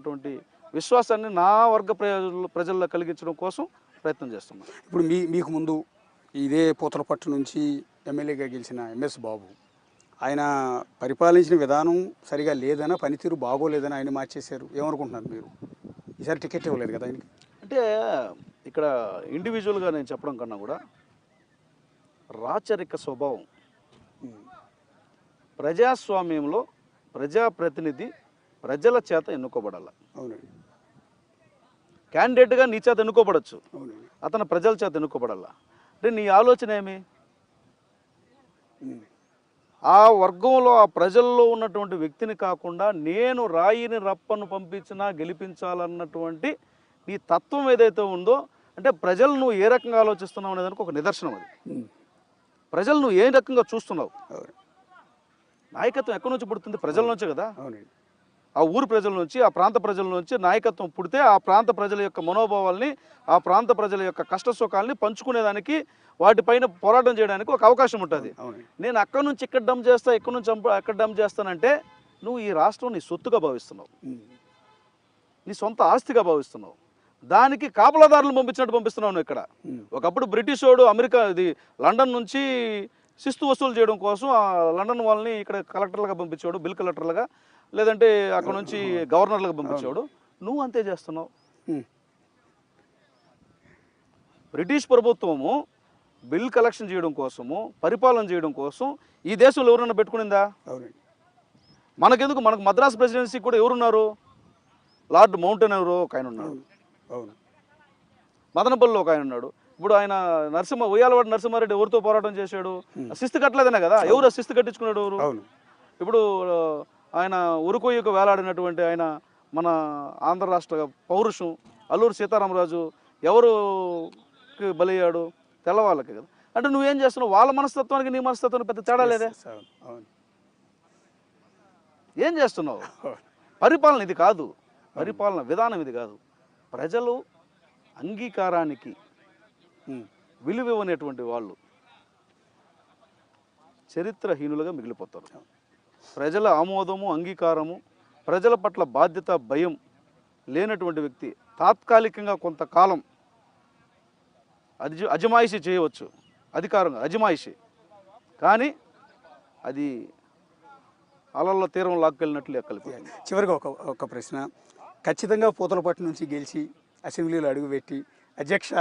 అటువంటి విశ్వాసాన్ని నా వర్గ ప్రజల్లో కలిగించడం కోసం ప్రయత్నం చేస్తున్నాం. ఇప్పుడు మీకు ముందు ఇదే పూతలపట్టు నుంచి ఎమ్మెల్యేగా గెలిచిన ఎంఎస్ బాబు ఆయన పరిపాలించిన విధానం సరిగా లేదనా, పనితీరు బాగోలేదని ఆయన మార్చేశారు. ఏమనుకుంటున్నారు మీరు? ఈసారి టికెట్ ఇవ్వలేదు కదా ఆయనకి. అంటే ఇక్కడ ఇండివిజువల్గా నేను చెప్పడం కన్నా కూడా రాచరిక స్వభావం, ప్రజాస్వామ్యంలో ప్రజాప్రతినిధి ప్రజల చేత ఎన్నుకోబడాలి. అవునండి. క్యాండిడేట్గా నీ చేత ఎన్నుకోబడచ్చు, అవునండి. అతను ప్రజల చేత ఎన్నుకోబడాల. అంటే నీ ఆలోచన ఏమి? ఆ వర్గంలో ఆ ప్రజల్లో ఉన్నటువంటి వ్యక్తిని కాకుండా నేను రాయిని రప్పను పంపించినా గెలిపించాలన్నటువంటి నీ తత్వం ఏదైతే ఉందో, అంటే ప్రజలు నువ్వు ఏ రకంగా ఆలోచిస్తున్నావు అనేదానికి ఒక నిదర్శనం అది. ప్రజలు నువ్వు ఏ రకంగా చూస్తున్నావు. నాయకత్వం ఎక్కడి నుంచి పుడుతుంది? ప్రజల నుంచే కదా. ఆ ఊరు ప్రజల నుంచి, ఆ ప్రాంత ప్రజల నుంచి నాయకత్వం పుడితే ఆ ప్రాంత ప్రజల యొక్క మనోభావాల్ని, ఆ ప్రాంత ప్రజల యొక్క కష్ట సుఖాలని పంచుకునేదానికి, వాటిపైన పోరాటం చేయడానికి ఒక అవకాశం ఉంటుంది. నేను అక్కడి నుంచి ఇక్కడ డమ్ చేస్తా, ఇక్కడ నుంచి అక్కడ డమ్ చేస్తానంటే నువ్వు ఈ రాష్ట్రం నీ సొత్తుగా భావిస్తున్నావు, నీ సొంత ఆస్తిగా భావిస్తున్నావు. దానికి కాపలాదారులను పంపించినట్టు పంపిస్తున్నావు నువ్వు ఇక్కడ. ఒకప్పుడు బ్రిటిష్ వాడు అమెరికా లండన్ నుంచి శిస్తు వసూలు చేయడం కోసం ఆ లండన్ వాళ్ళని ఇక్కడ కలెక్టర్లుగా పంపించాడు, బిల్ కలెక్టర్లుగా, లేదంటే అక్కడ నుంచి గవర్నర్లుగా పంపించాడు. నువ్వు అంతే చేస్తున్నావు. బ్రిటిష్ ప్రభుత్వము బిల్ కలెక్షన్ చేయడం కోసము, పరిపాలన చేయడం కోసం ఈ దేశంలో ఎవరన్నా పెట్టుకునిందా? మనకెందుకు? మనకు మద్రాస్ ప్రెసిడెన్సీ కూడా ఎవరున్నారు? లార్డ్ మౌంటైన్ ఎవరో ఒక ఆయన ఉన్నాడు, మదనపల్లిలో ఒక ఆయన ఉన్నాడు. ఇప్పుడు ఆయన ఉయ్యాలవాడ నరసింహారెడ్డి ఎవరితో పోరాటం చేశాడు? శిస్తు కట్టలేదనే కదా. ఎవరు శిస్తు కట్టించుకున్నాడు? ఎవరు? ఇప్పుడు ఆయన ఉరుకొయ్యకు వేలాడినటువంటి ఆయన మన ఆంధ్ర రాష్ట్ర పౌరుషం అల్లూరు సీతారామరాజు ఎవరు బలయ్యాడు? తెల్లవాళ్ళకి కదా. అంటే నువ్వేం చేస్తున్నావు? వాళ్ళ మనస్తత్వానికి నీ మనస్తత్వానికి పెద్ద తేడా లేదే. ఏం చేస్తున్నావు? పరిపాలన ఇది కాదు, పరిపాలన విధానం ఇది కాదు. ప్రజలు అంగీకారానికి విలువివ్వనేటువంటి వాళ్ళు చరిత్రహీనులుగా మిగిలిపోతారు. ప్రజల ఆమోదము, అంగీకారము, ప్రజల పట్ల బాధ్యత, భయం లేనటువంటి వ్యక్తి తాత్కాలికంగా కొంతకాలం అజమాయిషీ చేయవచ్చు, అధికారంగా అజమాయిషీ, కానీ అది అలల్లో తీరం లాక్కెళ్ళినట్లు ఎక్కలిపోయింది. చివరిగా ఒక ప్రశ్న. ఖచ్చితంగా పూతలపట్టు నుంచి గెలిచి అసెంబ్లీలో అడుగుపెట్టి అధ్యక్ష